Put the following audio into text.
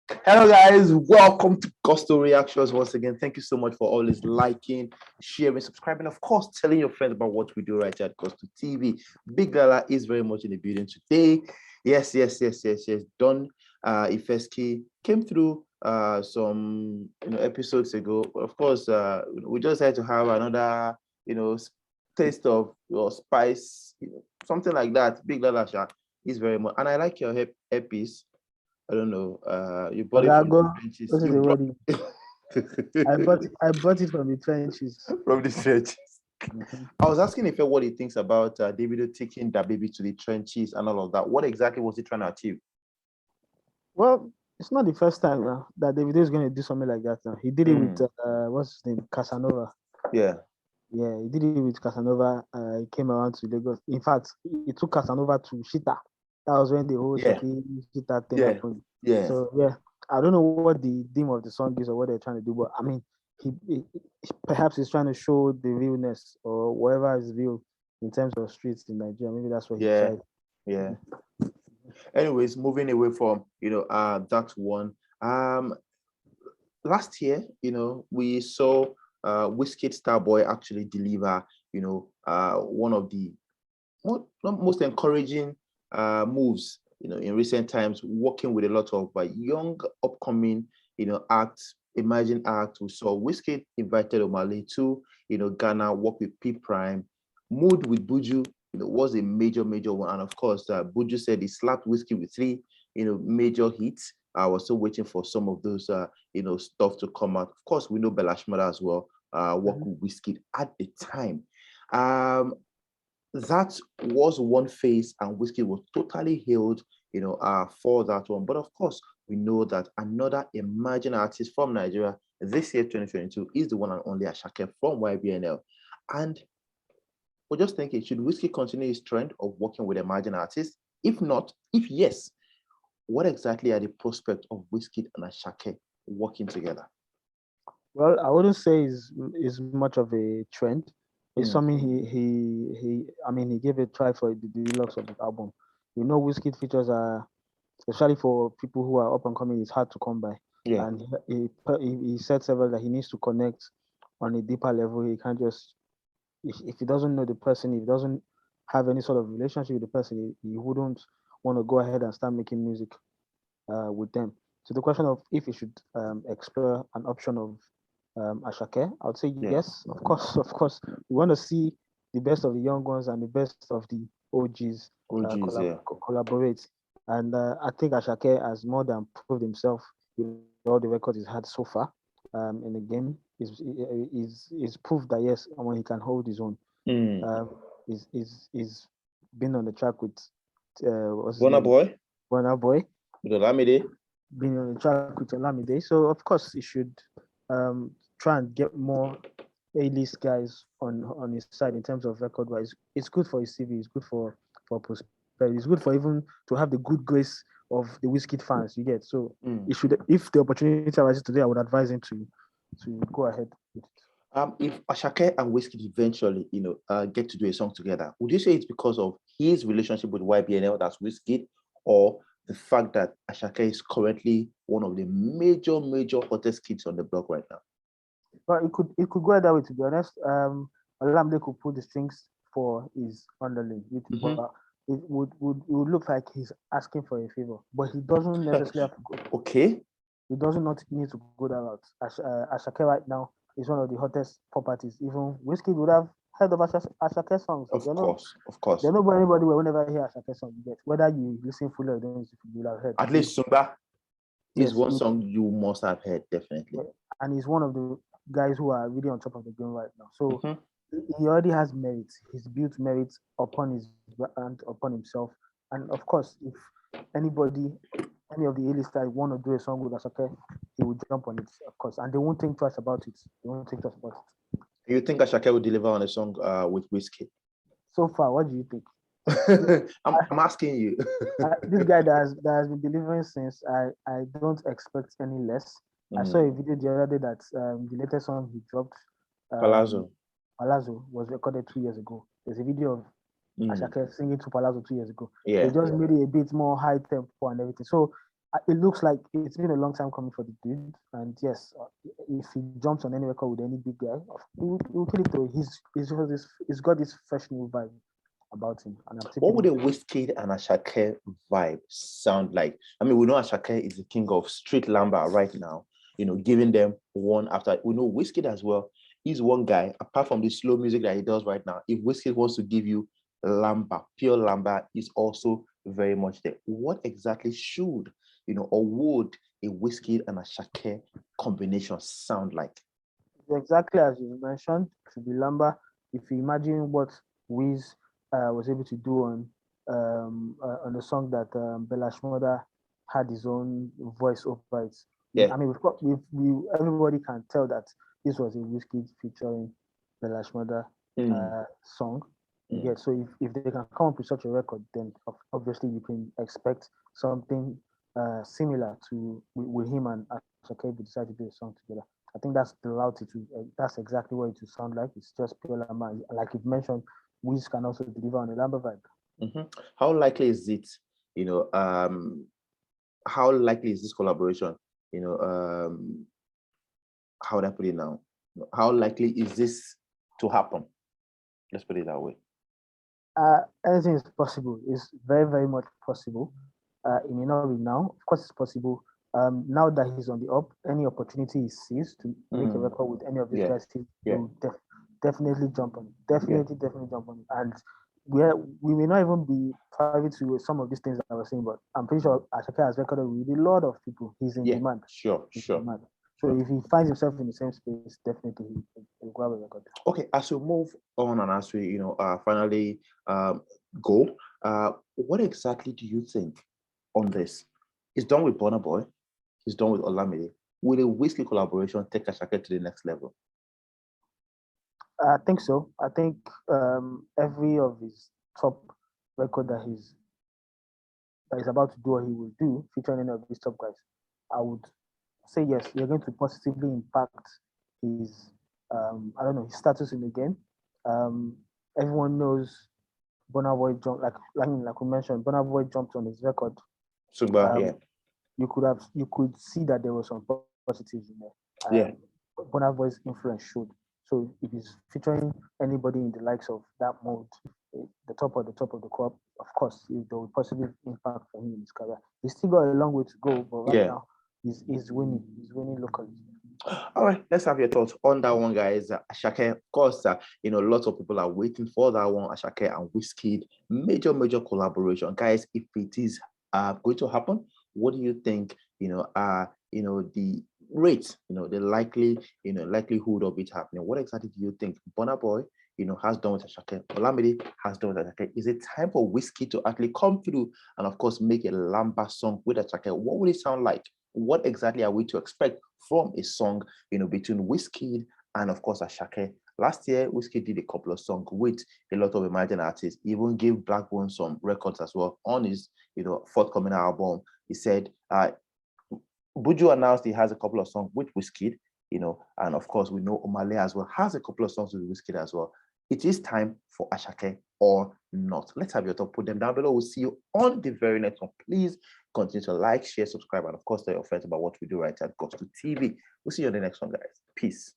Hello, guys. Welcome to Gusto Reactions once again. Thank you so much for always liking, sharing, subscribing, of course, telling your friends about what we do right here at Gusto TV. Big Lala is very much in the building today. Yes. Don Ifeski came through some episodes ago. Of course, we just had to have another taste of your spice, something like that. Big Lala is very much, and I like your hairpiece. I don't know. You bought it from the Ogago, trenches. what is You the brought wording? I bought it from the trenches. from the trenches. Mhm. I was asking if what he thinks about Davido taking that baby to the trenches and all of that. What exactly was he trying to achieve? Well, it's not the first time that Davido is going to do something like that. He did it with Mm, what's his name, Casanova. yeah, Yeah, he did it with Casanova. He came around to Lagos. In fact, he took Casanova to Shita. That was when the whole yeah, Shaki Shita thing yeah, happened. yeah, So yeah, I don't know what the theme of the song is or what they're trying to do, but I mean, perhaps he's trying to show the realness or whatever is real in terms of streets in Nigeria. Maybe that's what he yeah, tried. yeah. Anyways, moving away from that one. Um, last year, we saw WIZKID StarBoy actually deliver, one of the most encouraging moves, in recent times, working with a lot of young, upcoming, acts, emerging acts. We saw WIZKID invited Omale to, Ghana, work with P Prime, Mood with Buju, was a major one. And of course, Buju said he slapped WIZKID with three, major hits. I was still waiting for some of those, stuff to come out. Of course, we know Belashmada as well, worked Mhm. with WIZKID at the time. Um, that was one phase, and Whiskey was totally healed, for that one. But of course, we know that another emerging artist from Nigeria this year, 2022, is the one and only Asake from YBNL. And we're just thinking, should Whiskey continue his trend of working with emerging artists? If not, if yes, what exactly are the prospects of Whiskey and Asake working together? Well, I wouldn't say is much of a trend. It's Mm, something he. I mean, he gave a try for the deluxe of the album. We know Whiskey features are, especially for people who are up and coming, it's hard to come by. yeah, And he said several that he needs to connect on a deeper level. He can't just if he doesn't know the person, if he doesn't have any sort of relationship with the person, he wouldn't want to go ahead and start making music with them. So the question of if he should explore an option of Ashake, I would say yeah, yes, of course, of course. We want to see the best of the young ones and the best of the OGs OGs, yeah. collaborate. And I think Ashake has more than proved himself with all the records he's had so far in the game. Is proof that yes, when he can hold his own. Mm. Is been on the track with what's his Burna name, Boy, Burna Boy, with Olamide. being on the track with Olamide. So of course he should um, try and get more A-list guys on his side in terms of record wise. It's good for his CV. It's good for prosperity. It's good for even to have the good grace of the WizKid fans. You get so he Mm. should if the opportunity arises today, I would advise him to go ahead with it. If Ashake and Whiskey eventually, get to do a song together, would you say it's because of his relationship with YBNL, that's Whiskey, or the fact that Ashake is currently one of the major hottest kids on the block right now? But it could go that way to be honest. Olamide could pull the strings for his underling, Mm-hmm. but it would look like he's asking for a favor, but he doesn't necessarily have to go. Okay, He doesn't not need to go that route. Ashake right now is one of the hottest pop artists. Even Whiskey would have heard of Ashake songs. of course, of course. They know anybody will whenever hear Ashake song you get, whether you listen fully or don't listen fully, you will have heard. At least Sumba is Yes, one song you must have heard, definitely. and he's one of the guys who are really on top of the game right now. So Mm-hmm. he already has merit. He's built merit upon his and upon himself. And of course, if anybody, any of the A-listers want to do a song with Asake, he will jump on it, of course. And they won't think twice about it. They won't think twice about it. You think Ashake will deliver on a song with Whiskey? So far, what do you think? I'm asking you. This guy that has been delivering since, I don't expect any less. I saw a Mm. video the other day that the latest song he dropped, um, Palazzo. Palazzo, was recorded 2 years ago. There's a video of Mm. Ashake singing to Palazzo 2 years ago. They Yeah. just made it a bit more high tempo and everything. So it looks like it's been a long time coming for the dude. And yes, if he jumps on any record with any big guy, he'll kill it though. He's got this fresh new vibe about him, and I'm What taking would it. a WizKid and Asake vibe sound like? I mean, we know Asake is the king of street lamba right now, giving them one after. We know WizKid as well. He's one guy, apart from the slow music that he does right now. If WizKid wants to give you lamba, pure lamba, is also very much there. What exactly should, or would a WizKid and Asake combination sound like? Exactly as you mentioned, to be Lamba. If you imagine what Wiz was able to do on a song that Bella Shmurda had his own voice over it. Yeah. I mean, everybody can tell that this was a WizKid featuring Bella Shmurda song. Yeah, so if they can come up with such a record, then obviously you can expect something similar to with him and Asake if they decide to do a song together. I think that's the route that's exactly what it will sound like. It's just pure Lamba. Like you've mentioned, Wiz can also deliver on a Lamba vibe. How likely is it, how likely is this collaboration? How would I put it now? How likely is this to happen? Let's put it that way. Anything is possible. It's very, very much possible. It may not be now. Of course, it's possible. Now that he's on the up, any opportunity he sees to make a record with any of these guys, he will definitely jump on it. Definitely jump on it. And we may not even be privy to some of these things that I was saying, but I'm pretty sure Asake has recorded with a lot of people. He's in demand. Sure. Demand. So if he finds himself in the same space, definitely he'll grab a record. Okay, as we move on and as we, finally go, what exactly do you think on this? It's done with Burna Boy. He's done with Olamide. Will a WizKid collaboration take Asake to the next level? I think so. I think every of his top record that he's about to do or he will do, featuring any of these top guys, I would say yes, you're going to positively impact his his status in the game. Everyone knows Burna Boy jumped like we mentioned, Burna Boy jumped on his record. You could see that there was some positives in there. Burna Boy's influence showed. So if he's featuring anybody in the likes of that mode, the top of the crop, of course, there will positive impact for him in his career. He's still got a long way to go, but right now he's winning. He's winning locally. All right, let's have your thoughts on that one, guys. Asake, of course, lots of people are waiting for that one. Asake and WizKid, major collaboration, guys. If it is going to happen, what do you think? The rate, the likelihood of it happening. What exactly do you think? Burna Boy, has done with Asake. Olamide has done with Asake. Is it time for WizKid to actually come through and, of course, make a lamba song with Asake? What would it sound like? What exactly are we to expect from a song, between WizKid and, of course, Asake? Last year, WizKid did a couple of songs with a lot of emerging artists. He even gave Blackbone some records as well on his, forthcoming album. He said, Buju announced he has a couple of songs with WizKid, and of course, we know Omale as well has a couple of songs with WizKid as well. It is time for Asake or not. Let's have your thought. Put them down below. We'll see you on the very next one. Please continue to like, share, subscribe, and of course, tell your friends about what we do right at Gospel TV. We'll see you on the next one, guys. Peace.